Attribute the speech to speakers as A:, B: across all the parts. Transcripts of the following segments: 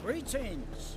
A: Greetings.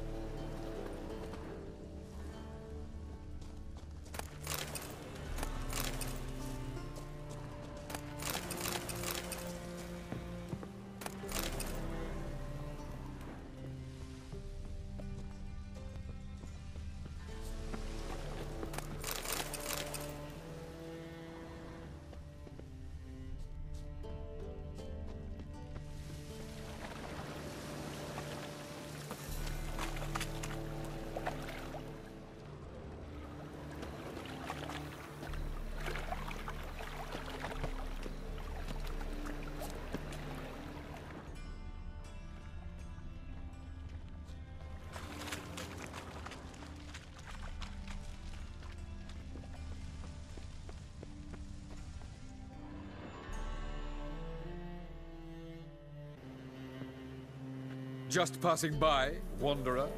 B: Just passing by, wanderer?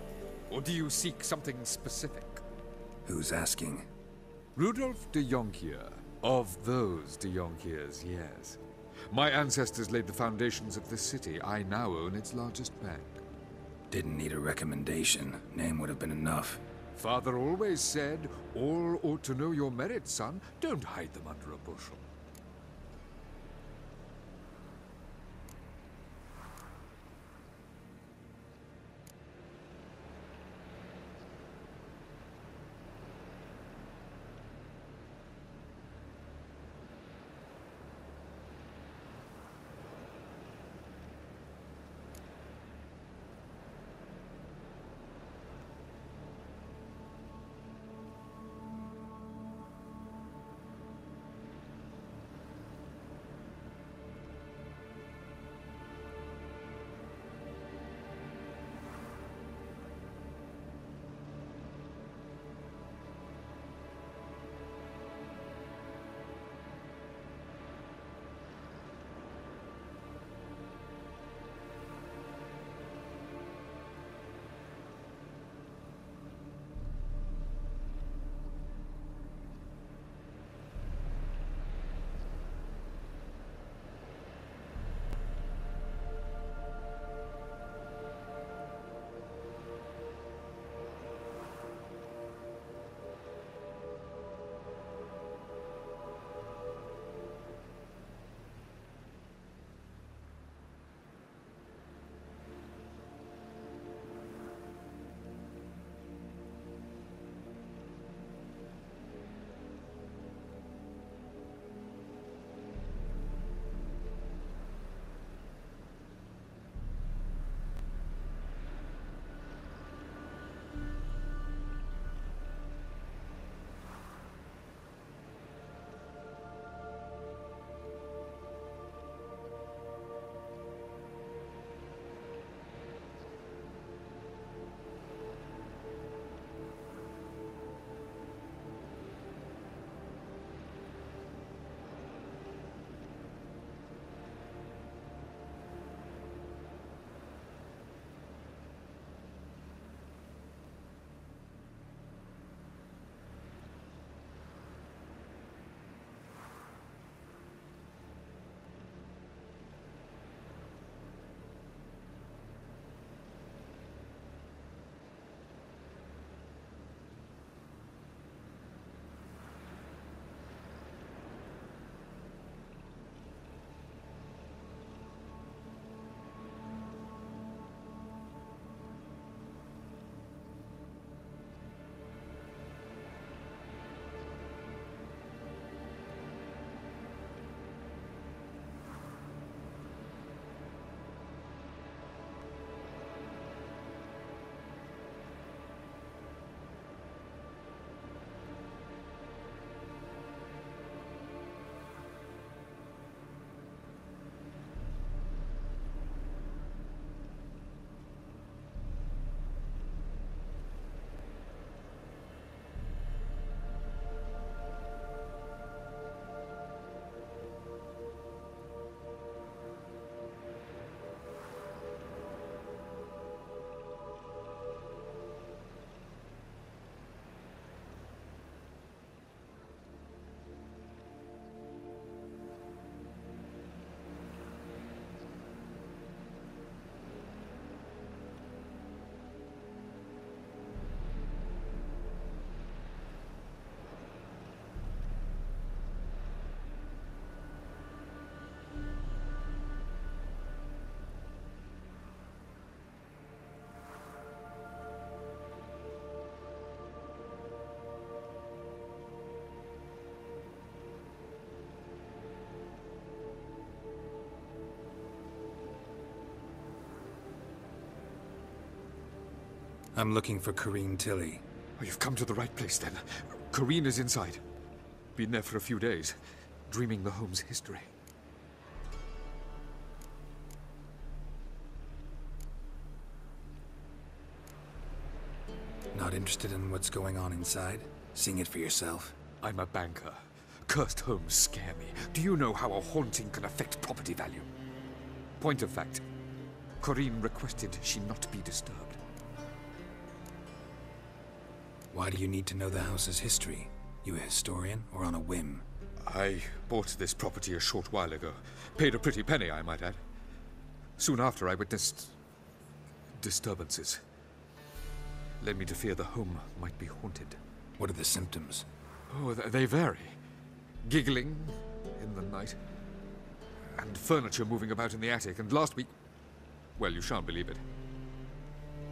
B: Or do you seek something specific?
C: Who's asking?
B: Rudolf de Jonkier. Of those de Jonkiers, yes. My ancestors laid the foundations of this city. I now own its largest bank.
C: Didn't need a recommendation. Name would have been enough.
B: Father always said, all ought to know your merits, son. Don't hide them under a bushel.
C: I'm looking for Corrine Tilly.
B: Oh, you've come to the right place, then. Corrine is inside. Been there for a few days, dreaming the home's history.
C: Not interested in what's going on inside? Seeing it for yourself?
B: I'm a banker. Cursed homes scare me. Do you know how a haunting can affect property value? Point of fact, Corrine requested she not be disturbed.
C: Why do you need to know the house's history? You a historian, or on a whim?
B: I bought this property a short while ago. Paid a pretty penny, I might add. Soon after, I witnessed disturbances. Led me to fear the home might be haunted.
C: What are the symptoms?
B: Oh, they vary. Giggling in the night. And furniture moving about in the attic. And last week... well, you shan't believe it.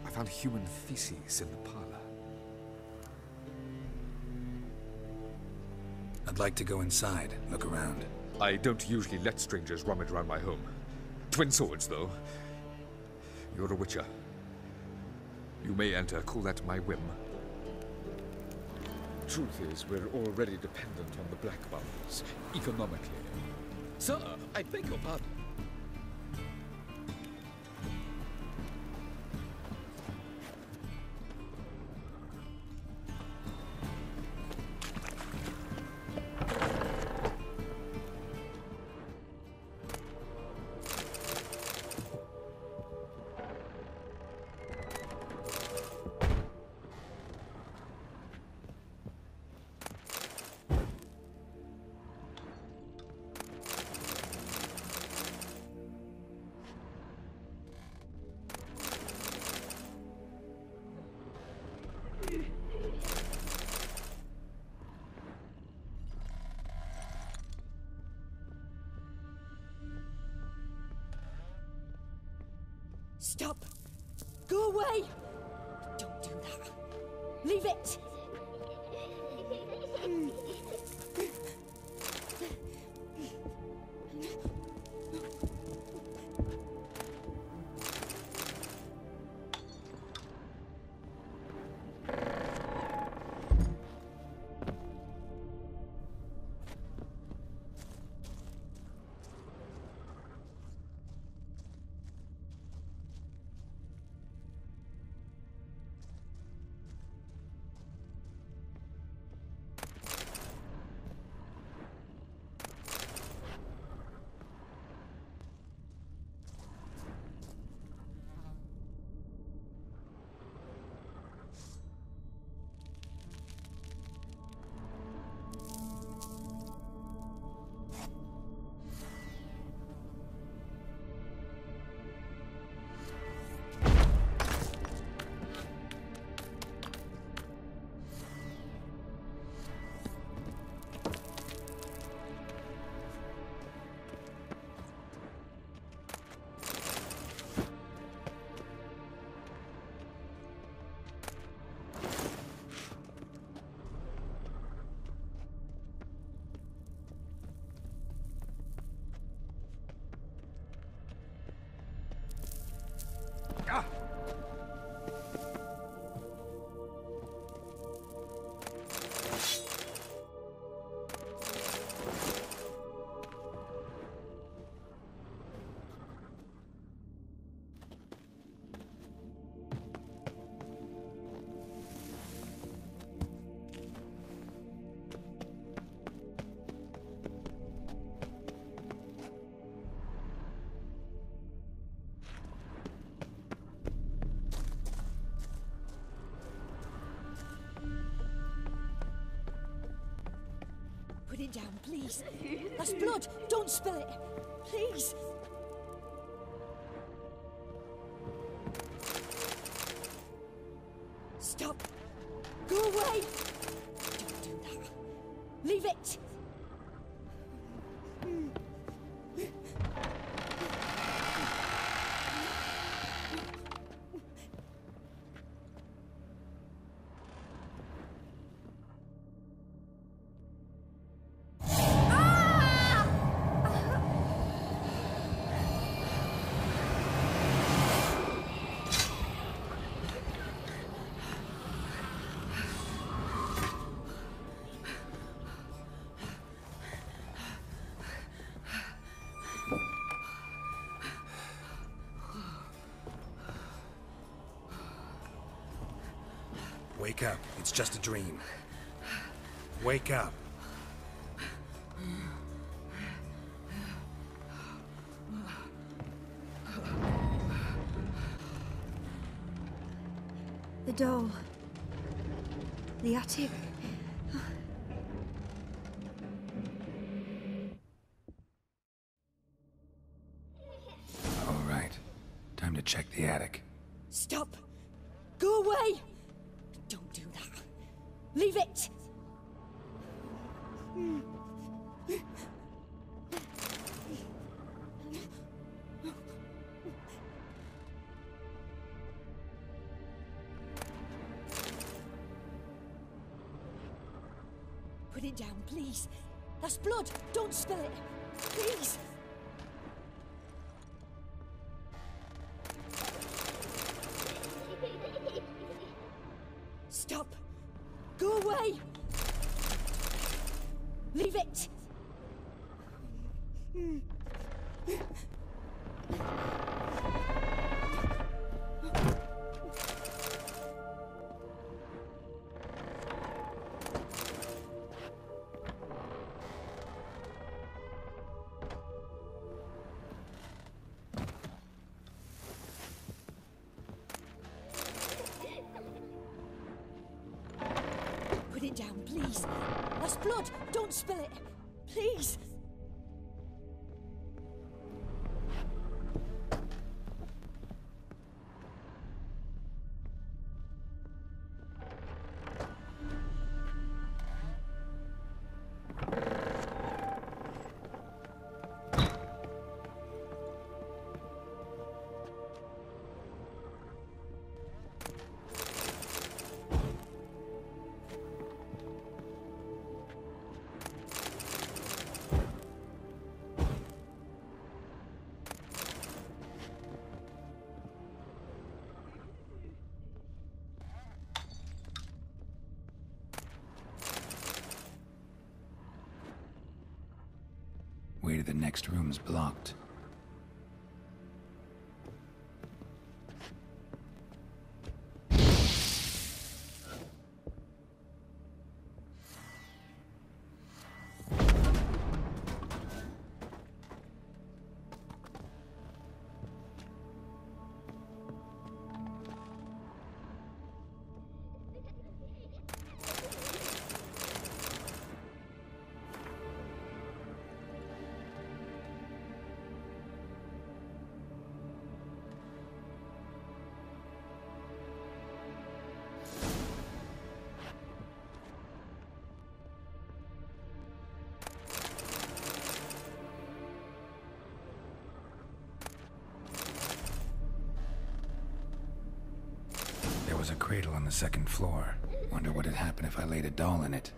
B: I found human feces in the parlor.
C: I'd like to go inside, look around.
B: I don't usually let strangers rummage around my home. Twin swords, though. You're a witcher. You may enter, call that my whim. Truth is, we're already dependent on the Black Ones, economically.
A: Sir, I beg your pardon.
D: Stop! Go away! Don't do that. Leave it! Put it down, please. That's blood. Don't spill it. Please. Stop. Go away. Don't do that. Leave it.
C: Wake up. It's just a dream. Wake up.
E: The doll. The attic.
C: All right. Time to check the attic.
D: Stop! Go away! Don't do that. Leave it! Put it down, please. That's blood. Don't spill it. Please. Stop. Go away. Leave it. Put it down, please. That's blood. Don't spill it. Please.
C: Way to the next room's blocked. There was a cradle on the second floor. Wonder what had happened if I laid a doll in it.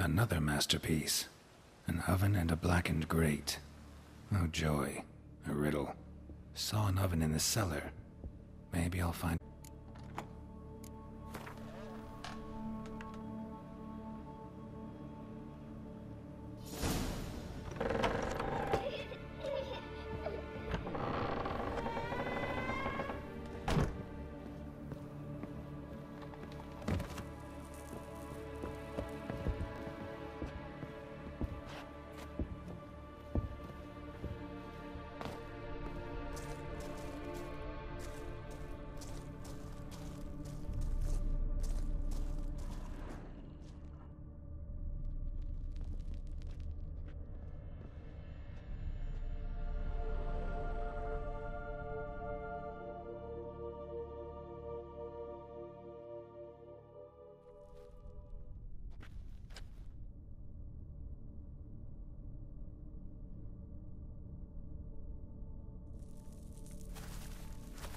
C: Another masterpiece. An oven and a blackened grate. Oh joy. A riddle. Saw an oven in the cellar. Maybe I'll find...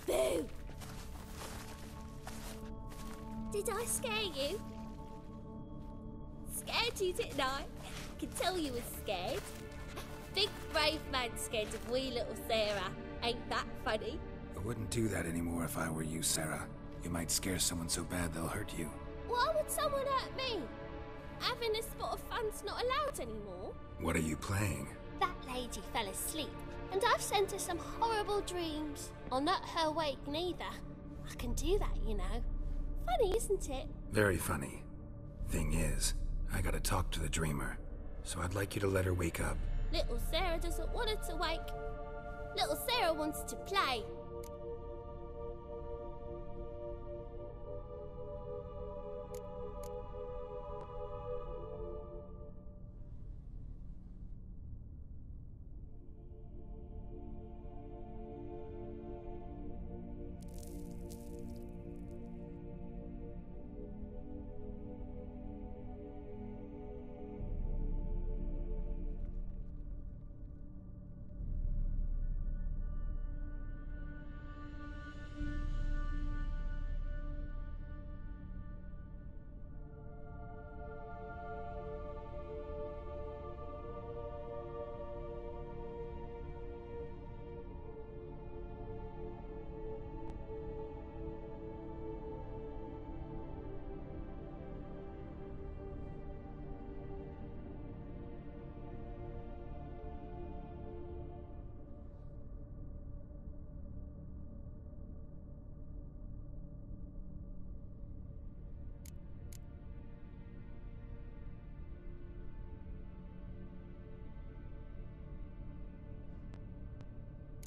F: Boo! Did I scare you? Scared you, didn't I? I can tell you were scared. Big brave man scared of wee little Sarah. Ain't that funny?
C: I wouldn't do that anymore if I were you, Sarah. You might scare someone so bad they'll hurt you.
F: Why would someone hurt me? Having a spot of fun's not allowed anymore.
C: What are you playing?
F: That lady fell asleep, and I've sent her some horrible dreams. I'll not her wake neither. I can do that, you know. Funny, isn't it?
C: Very funny. Thing is, I gotta talk to the dreamer, so I'd like you to let her wake up.
F: Little Sarah doesn't want her to wake. Little Sarah wants to play.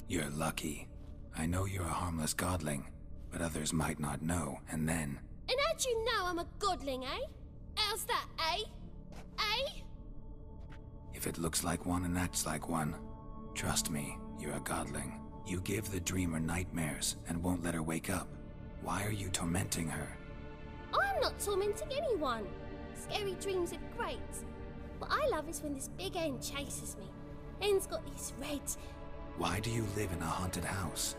C: You're lucky. I know you're a harmless godling, but others might not know, and then...
F: And how'd you know I'm a godling, eh? How's that, eh? Eh?
C: If it looks like one and acts like one, trust me, you're a godling. You give the dreamer nightmares and won't let her wake up. Why are you tormenting her?
F: I'm not tormenting anyone. Scary dreams are great. What I love is when this big hen chases me. Hen's got these red...
C: Why do you live in a haunted house?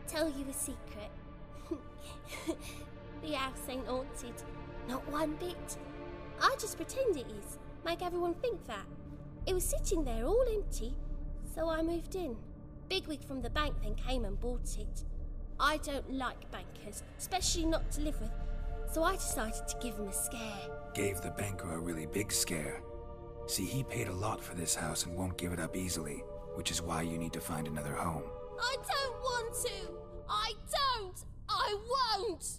F: Tell you a secret. The house ain't haunted. Not one bit. I just pretend it is. Make everyone think that. It was sitting there all empty, so I moved in. Bigwig from the bank then came and bought it. I don't like bankers, especially not to live with, so I decided to give him a scare.
C: Gave the banker a really big scare. See, he paid a lot for this house and won't give it up easily, which is why you need to find another home.
F: I don't want to! I don't! I won't!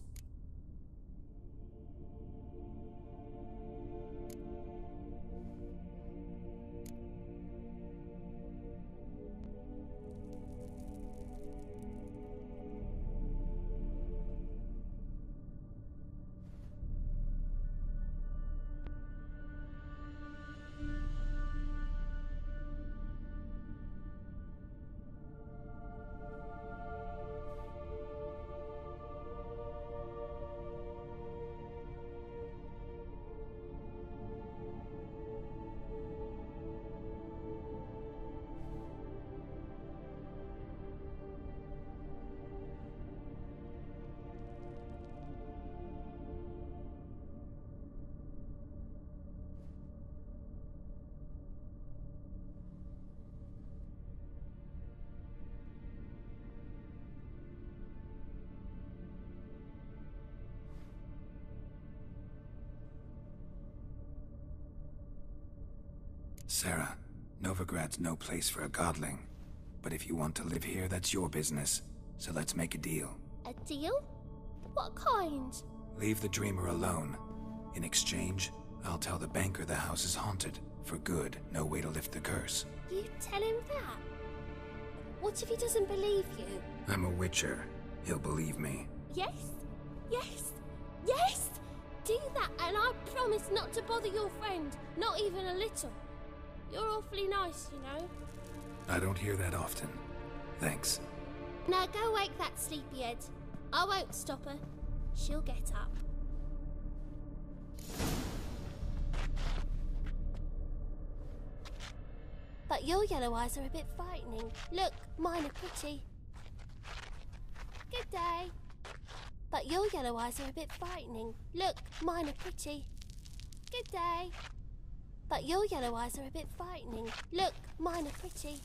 C: Sarah, Novigrad's no place for a godling. But if you want to live here, that's your business. So let's make a deal.
F: A deal? What kind?
C: Leave the dreamer alone. In exchange, I'll tell the banker the house is haunted. For good, no way to lift the curse.
F: You tell him that? What if he doesn't believe you?
C: I'm a witcher. He'll believe me.
F: Yes? Yes? Yes! Do that and I promise not to bother your friend. Not even a little. You're awfully nice, you know.
C: I don't hear that often. Thanks.
F: Now go wake that sleepyhead. I won't stop her. She'll get up. But your yellow eyes are a bit frightening. Look, mine are pretty. Good day. But your yellow eyes are a bit frightening. Look, mine are pretty. Good day. But your yellow eyes are a bit frightening. Look, mine are pretty.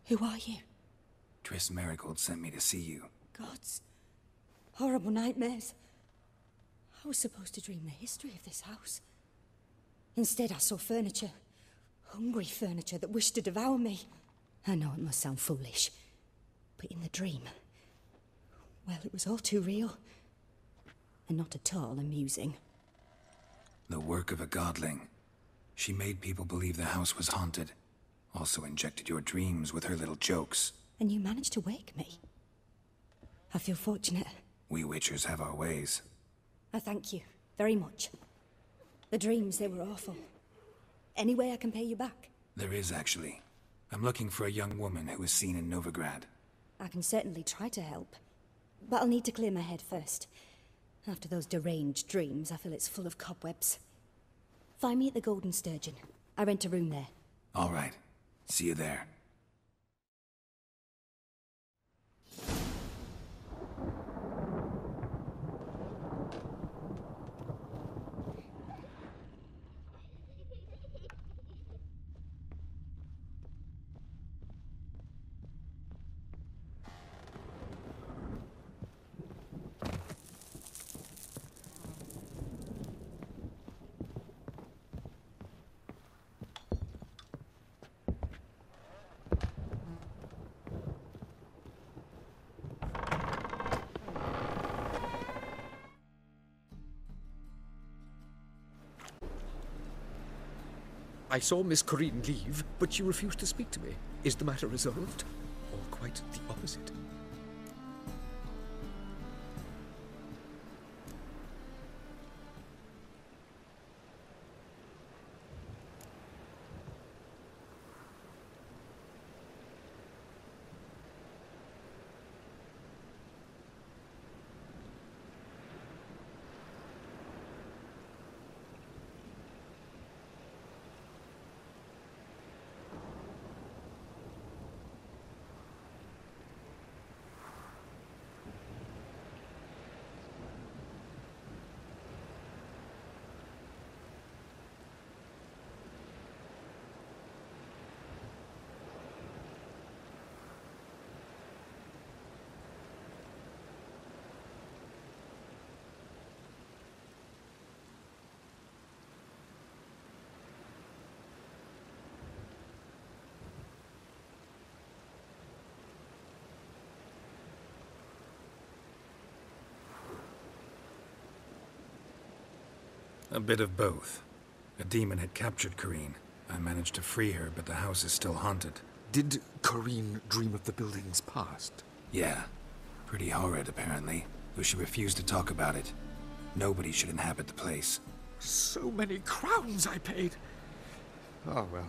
D: Who are you?
C: Triss Merigold sent me to see you.
D: Gods. Horrible nightmares. I was supposed to dream the history of this house. Instead, I saw furniture. Hungry furniture that wished to devour me. I know it must sound foolish, but in the dream, well, it was all too real. And not at all amusing.
C: The work of a godling. She made people believe the house was haunted. Also injected your dreams with her little jokes.
D: And you managed to wake me. I feel fortunate.
C: We witchers have our ways.
D: I thank you very much. The dreams, they were awful. Any way I can pay you back?
C: There is, actually. I'm looking for a young woman who was seen in Novigrad.
D: I can certainly try to help. But I'll need to clear my head first. After those deranged dreams, I feel it's full of cobwebs. Find me at the Golden Sturgeon. I rent a room there.
C: All right. See you there.
A: I saw Miss Corinne leave, but she refused to speak to me. Is the matter resolved? Or quite the opposite?
C: A bit of both. A demon had captured Corinne. I managed to free her, but the house is still haunted.
B: Did Corinne dream of the building's past?
C: Yeah. Pretty horrid, apparently. Though she refused to talk about it. Nobody should inhabit the place.
B: So many crowns I paid. Ah, well.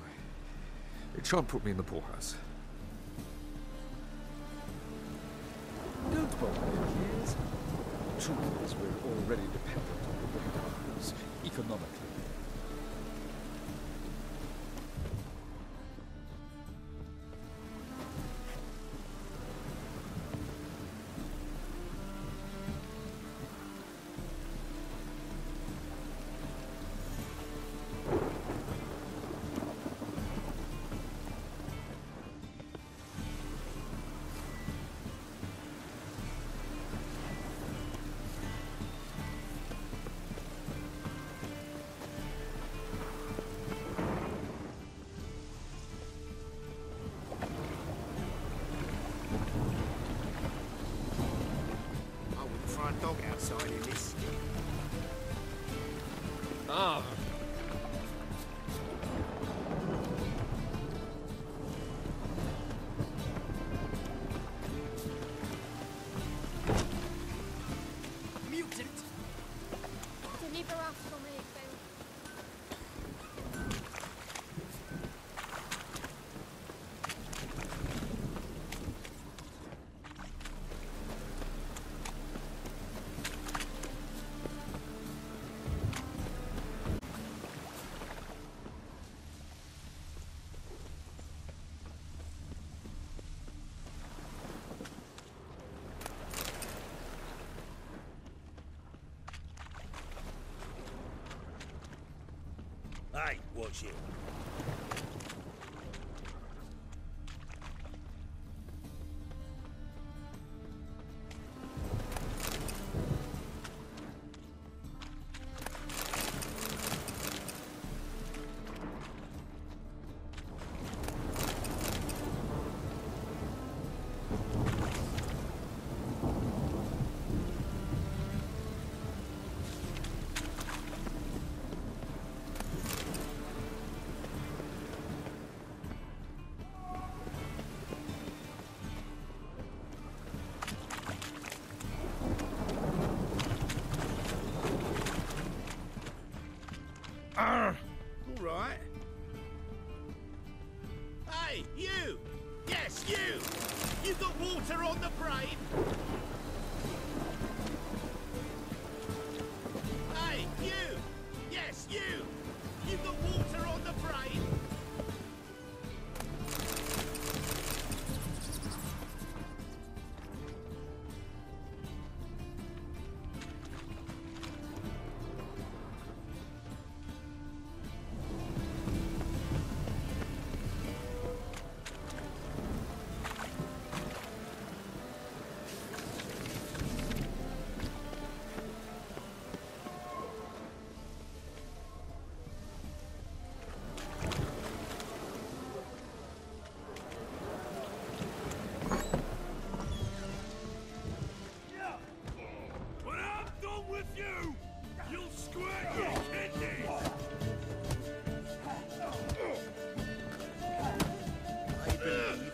B: It shan't put me in the poorhouse.
A: Don't bother, please. Truth is, we're already dependent on the Whitehouses, economically.
G: Dog outside in this.
A: Ah!
G: Mutant!
F: Deliver us from here, Phil.
G: Hey, watch it. All right. Hey, you! Yes, you! You got water on the brain? Hey, you! Yes, you! You got water on the brain?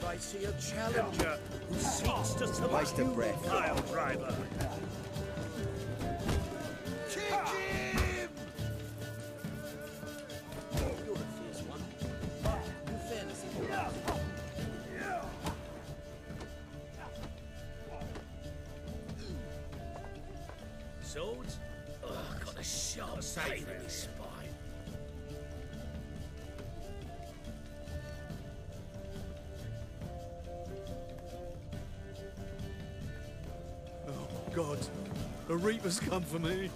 G: I see a challenger who seeks to select you, pile driver. Kick him! You're a fierce one. In fairness, swords? Ugh, got a sharp pain in his spine.
H: God, a Reaper's come for me.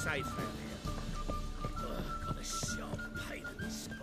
G: safe out here. Ugh, got a sharp pain in the spine.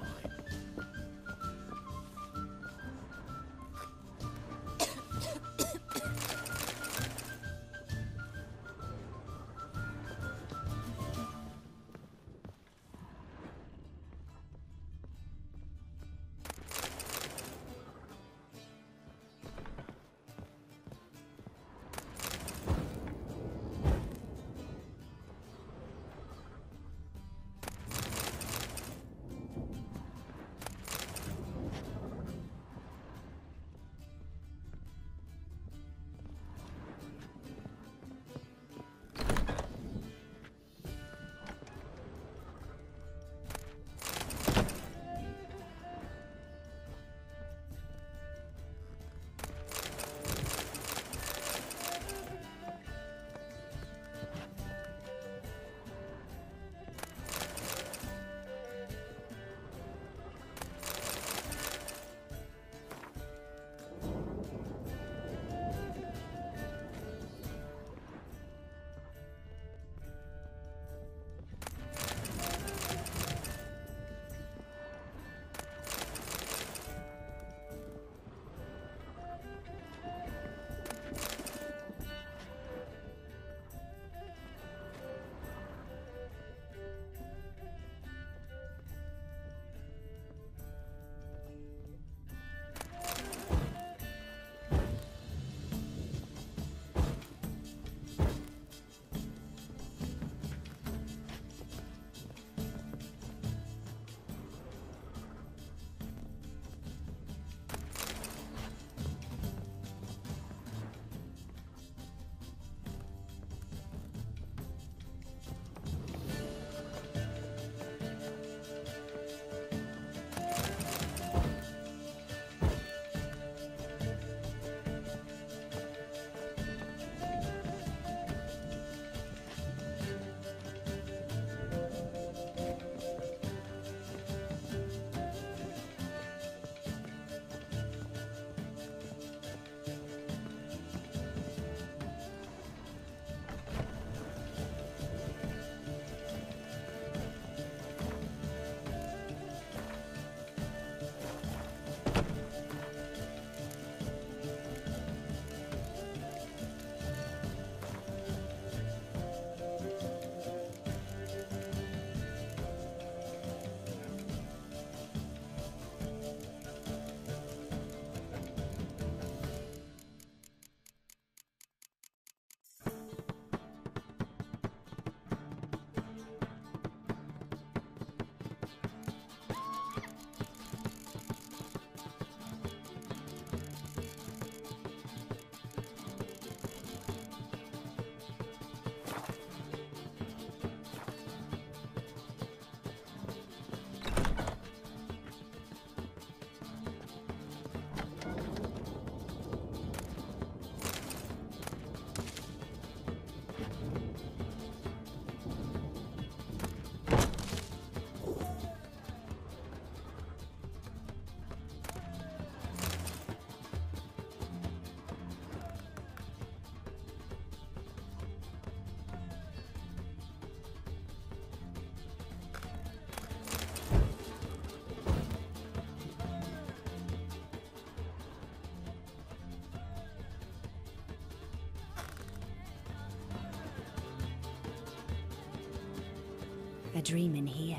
D: A dream in here.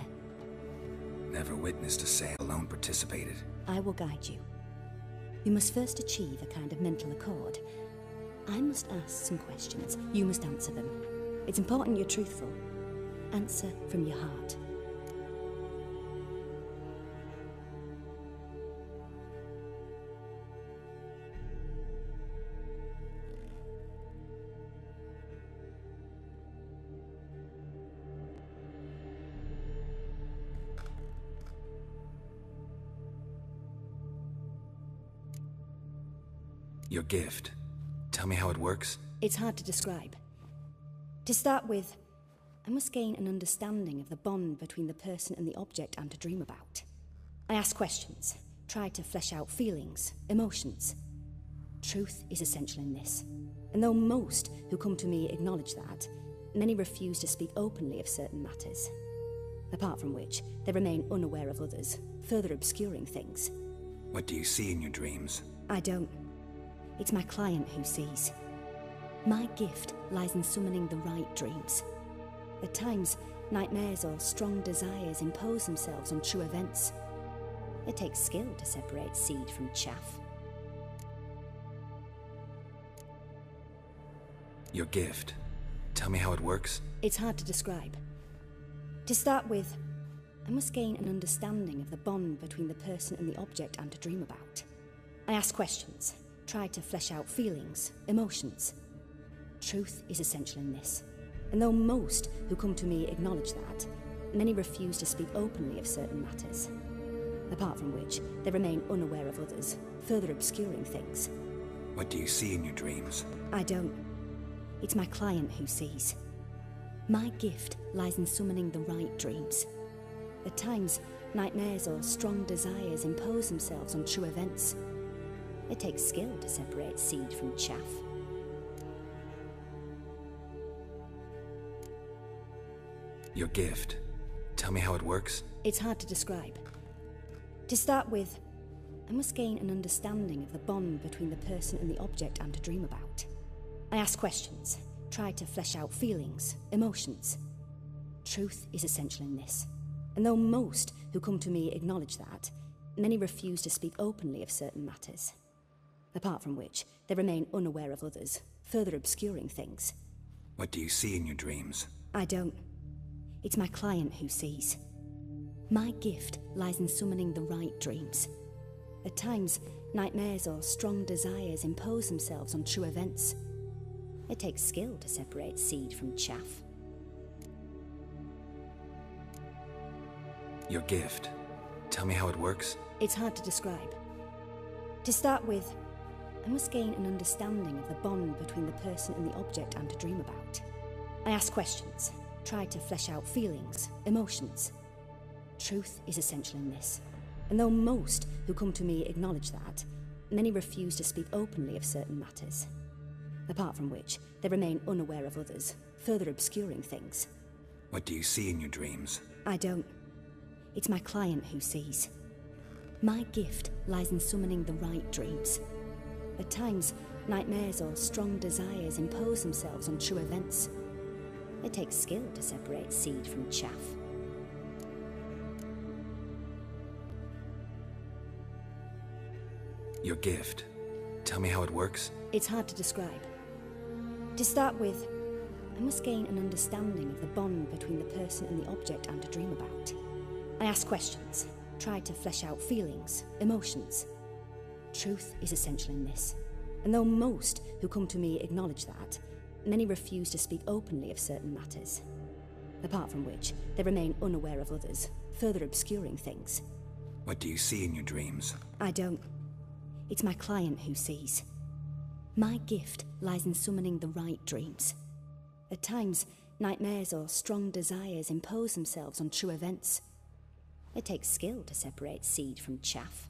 C: Never witnessed a sale alone participated.
D: I will guide you. You must first achieve a kind of mental accord. I must ask some questions. You must answer them. It's important you're truthful. Answer from your heart.
C: Your gift. Tell me how it works.
D: It's hard to describe. To start with, I must gain an understanding of the bond between the person and the object I'm to dream about. I ask questions, try to flesh out feelings, emotions. Truth is essential in this. And though most who come to me acknowledge that, many refuse to speak openly of certain matters. Apart from which, they remain unaware of others, further obscuring things.
C: What do you see in your dreams?
D: I don't. It's my client who sees. My gift lies in summoning the right dreams. At times, nightmares or strong desires impose themselves on true events. It takes skill to separate seed from chaff.
C: Your gift. Tell me how it works.
D: It's hard to describe. To start with, I must gain an understanding of the bond between the person and the object I'm to dream about. I ask questions, try to flesh out feelings, emotions. Truth is essential in this, and though most who come to me acknowledge that, many refuse to speak openly of certain matters. Apart from which, they remain unaware of others, further obscuring things.
C: What do you see in your dreams?
D: I don't. It's my client who sees. My gift lies in summoning the right dreams. At times, nightmares or strong desires impose themselves on true events. It takes skill to separate seed from chaff.
C: Your gift. Tell me how it works.
D: It's hard to describe. To start with, I must gain an understanding of the bond between the person and the object I'm to dream about. I ask questions, try to flesh out feelings, emotions. Truth is essential in this, and though most who come to me acknowledge that, many refuse to speak openly of certain matters. Apart from which, they remain unaware of others, further obscuring things.
C: What do you see in your dreams?
D: I don't. It's my client who sees. My gift lies in summoning the right dreams. At times, nightmares or strong desires impose themselves on true events. It takes skill to separate seed from chaff.
C: Your gift. Tell me how it works.
D: It's hard to describe. To start with, I must gain an understanding of the bond between the person and the object I'm to dream about. I ask questions, try to flesh out feelings, emotions. Truth is essential in this, and though most who come to me acknowledge that, many refuse to speak openly of certain matters. Apart from which, they remain unaware of others, further obscuring things.
C: What do you see in your dreams?
D: I don't. It's my client who sees. My gift lies in summoning the right dreams. At times, nightmares or strong desires impose themselves on true events. It takes skill to separate seed from chaff.
C: Your gift. Tell me how it works.
D: It's hard to describe. To start with, I must gain an understanding of the bond between the person and the object I'm to dream about. I ask questions, try to flesh out feelings, emotions. Truth is essential in this, and though most who come to me acknowledge that, many refuse to speak openly of certain matters. Apart from which, they remain unaware of others, further obscuring things.
C: What do you see in your dreams?
D: I don't. It's my client who sees. My gift lies in summoning the right dreams. At times, nightmares or strong desires impose themselves on true events. It takes skill to separate seed from chaff.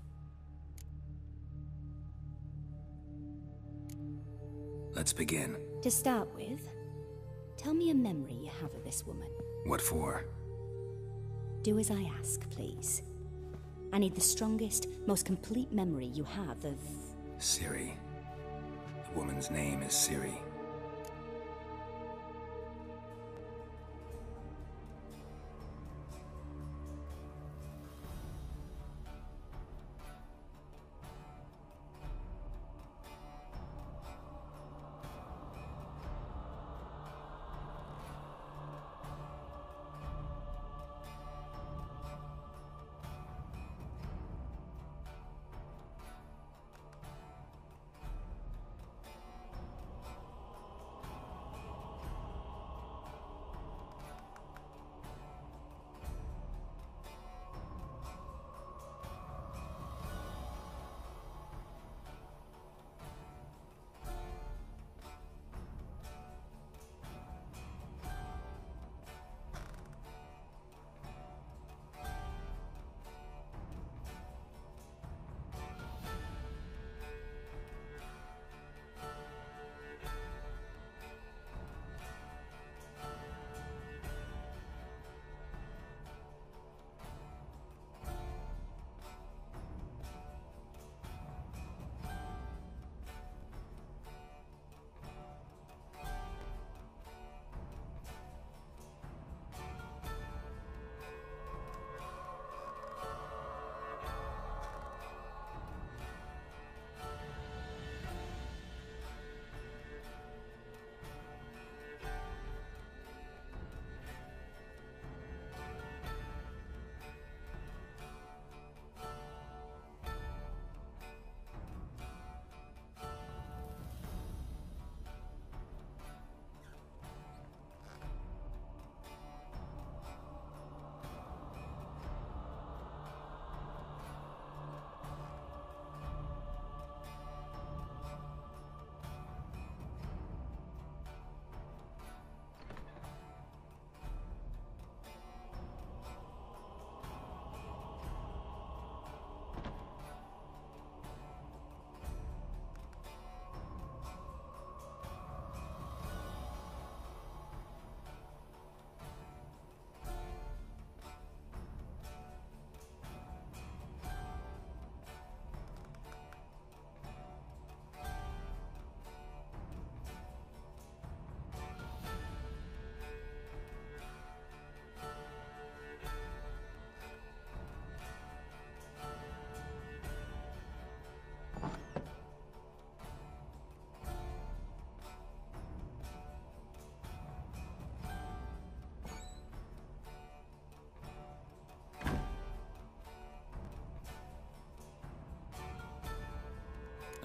C: Let's begin.
D: To start with, tell me a memory you have of this woman.
C: What for?
D: Do as I ask, please. I need the strongest, most complete memory you have of...
C: Ciri. The woman's name is Ciri.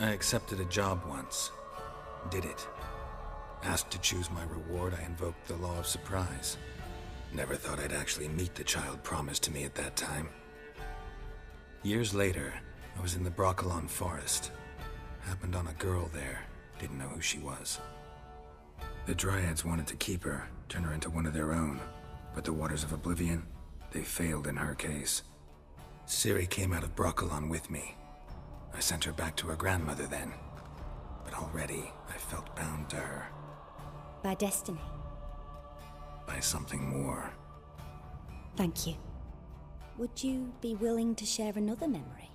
C: I accepted a job once. Did it. Asked to choose my reward, I invoked the law of surprise. Never thought I'd actually meet the child promised to me at that time. Years later, I was in the Broccolon forest. Happened on a girl there. Didn't know who she was. The Dryads wanted to keep her, turn her into one of their own. But the Waters of Oblivion, they failed in her case. Ciri came out of Broccolon with me. I sent her back to her grandmother then. But already, I felt bound to her.
D: By destiny.
C: By something more.
D: Thank you. Would you be willing to share another memory?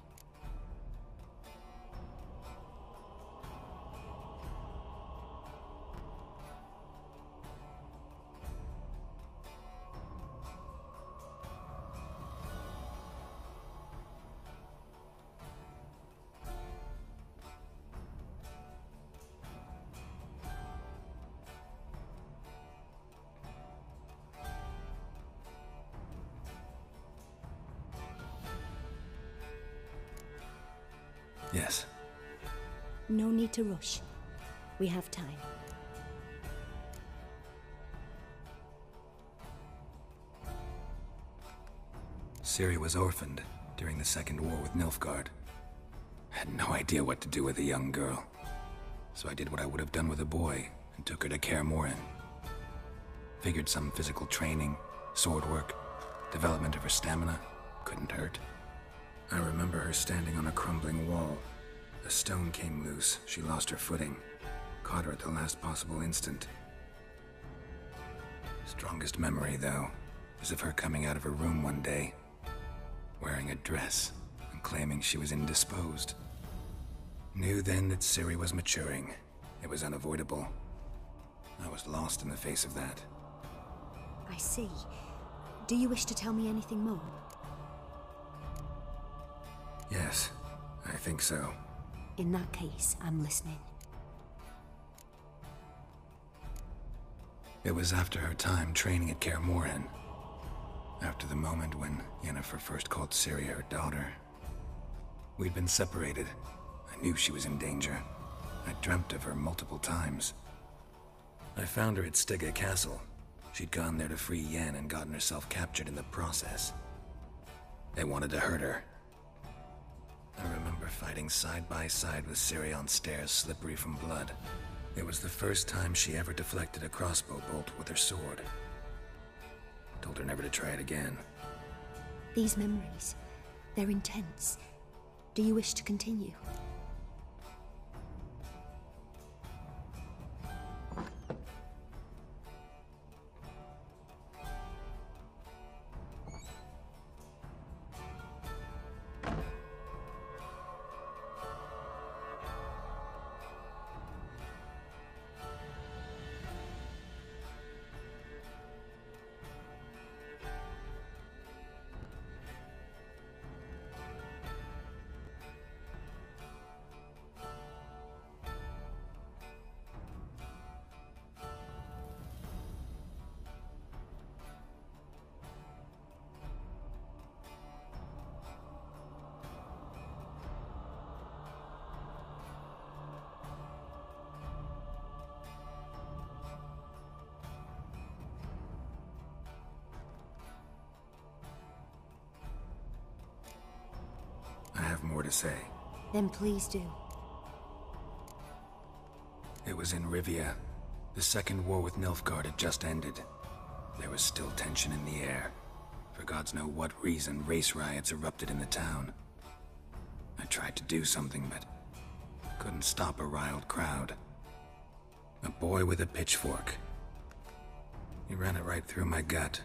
C: Yes.
D: No need to rush. We have time.
C: Ciri was orphaned during the Second War with Nilfgaard. Had no idea what to do with a young girl. So I did what I would have done with a boy and took her to Kaer Morhen. Figured some physical training, sword work, development of her stamina couldn't hurt. I remember her standing on a crumbling wall. A stone came loose, she lost her footing. Caught her at the last possible instant. Strongest memory, though, is of her coming out of her room one day, wearing a dress and claiming she was indisposed. Knew then that Ciri was maturing. It was unavoidable. I was lost in the face of that.
D: I see. Do you wish to tell me anything more?
C: Yes, I think so.
D: In that case, I'm listening.
C: It was after her time training at Kaer Morhen. After the moment when Yennefer first called Ciri her daughter. We'd been separated. I knew she was in danger. I dreamt of her multiple times. I found her at Stygga Castle. She'd gone there to free Yen and gotten herself captured in the process. They wanted to hurt her. I remember fighting side by side with Ciri on stairs slippery from blood. It was the first time she ever deflected a crossbow bolt with her sword. Told her never to try it again.
D: These memories, they're intense. Do you wish to continue?
C: I have more to say.
D: Then please do.
C: It was in Rivia. The Second War with Nilfgaard had just ended. There was still tension in the air. For gods know what reason, race riots erupted in the town. I tried to do something, but couldn't stop a riled crowd. A boy with a pitchfork. He ran it right through my gut.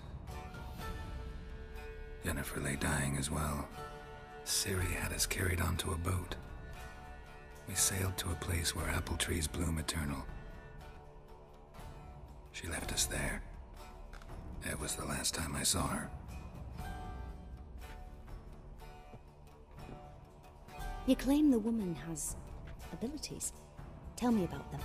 C: Yennefer lay dying as well. Ciri had us carried onto a boat. We sailed to a place where apple trees bloom eternal. She left us there. That was the last time I saw her.
D: You claim the woman has abilities. Tell me about them.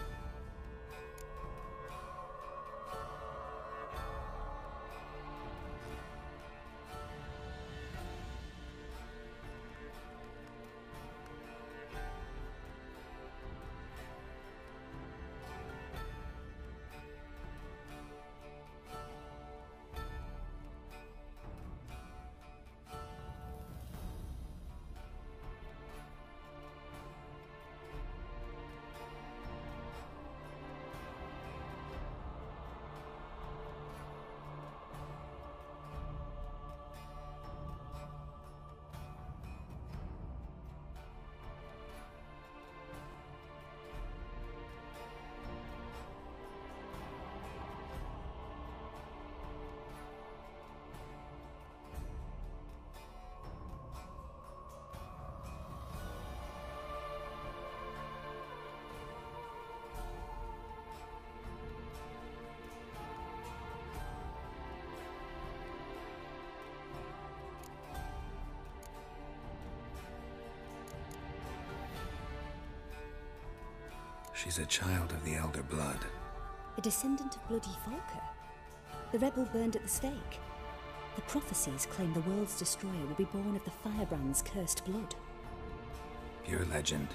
C: She's a child of the Elder Blood.
D: A descendant of bloody Volker. The rebel burned at the stake. The prophecies claim the world's destroyer will be born of the Firebrand's cursed blood.
C: Pure legend.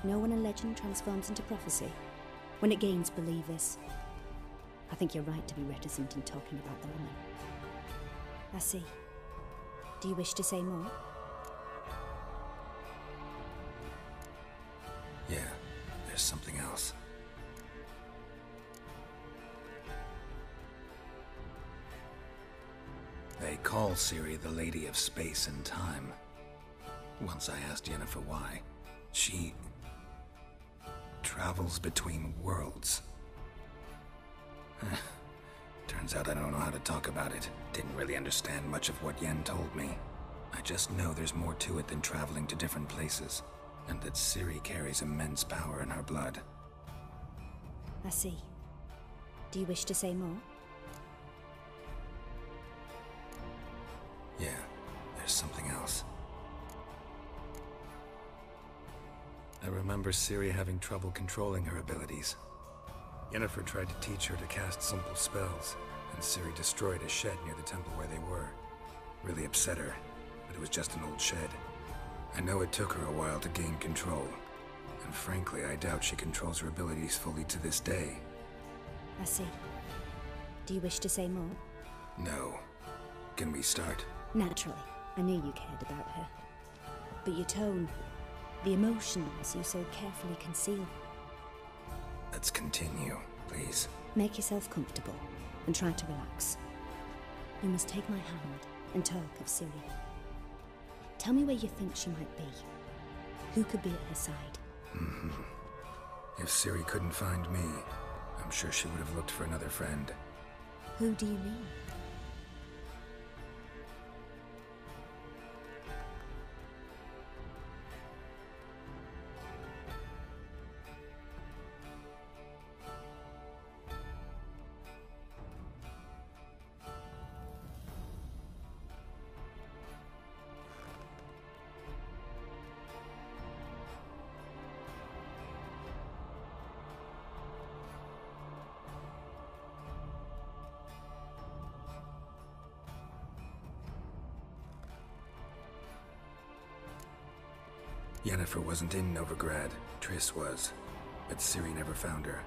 D: Know when a legend transforms into prophecy? When it gains believers. I think you're right to be reticent in talking about the woman. I see. Do you wish to say more?
C: Yeah, there's something else. They call Ciri the Lady of Space and Time. Once I asked Yennefer why. She travels between worlds. Turns out I don't know how to talk about it. Didn't really understand much of what Yen told me. I just know there's more to it than traveling to different places, and that Ciri carries immense power in her blood.
D: I see. Do you wish to say more?
C: Yeah, there's something else. I remember Ciri having trouble controlling her abilities. Yennefer tried to teach her to cast simple spells, and Ciri destroyed a shed near the temple where they were. Really upset her, but it was just an old shed. I know it took her a while to gain control, and frankly, I doubt she controls her abilities fully to this day.
D: I see. Do you wish to say more?
C: No. Can we start?
D: Naturally. I knew you cared about her. But your tone, the emotions you so carefully conceal.
C: Let's continue, please.
D: Make yourself comfortable and try to relax. You must take my hand and talk of Ciri. Tell me where you think she might be. Who could be at her side?
C: If Ciri couldn't find me, I'm sure she would have looked for another friend.
D: Who do you mean?
C: Yennefer wasn't in Novigrad. Triss was. But Ciri never found her.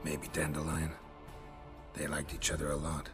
C: Maybe Dandelion? They liked each other a lot.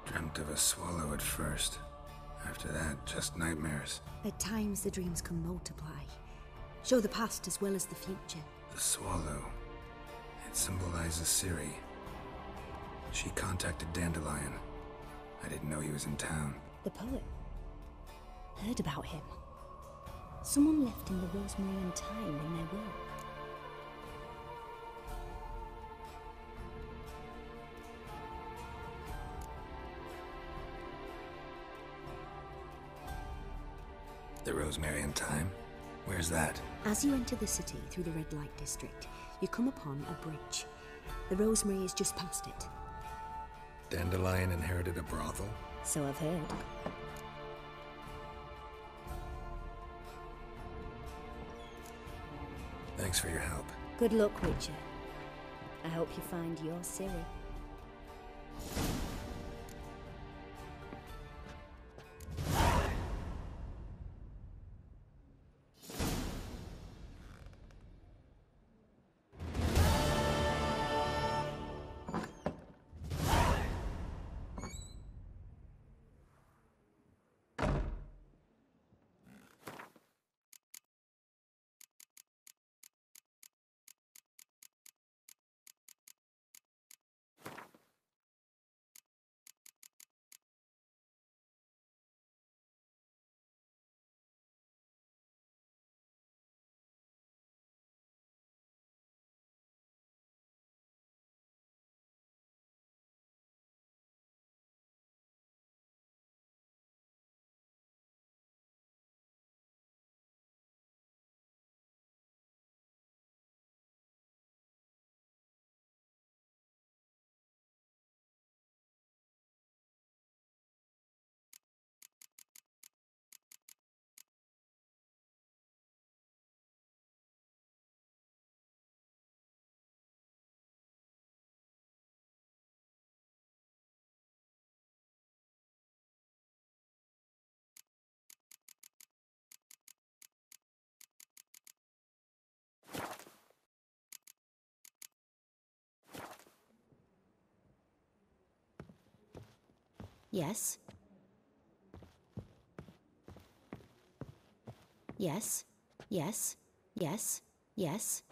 C: Dreamt of a swallow at first. After that, just nightmares.
D: At times the dreams can multiply. Show the past as well as the future.
C: The swallow. It symbolizes Ciri. She contacted Dandelion. I didn't know he was in town.
D: The poet. Heard about him. Someone left him the Rosemary Time in their will.
C: The Rosemary Time? Where's that?
D: As you enter the city through the Red Light District, you come upon a bridge. The Rosemary is just past it.
C: Dandelion inherited a brothel?
D: So I've heard.
C: Thanks for your help.
I: Good luck, Witcher. I hope you find your Ciri. Yes? Yes? Yes? Yes? Yes?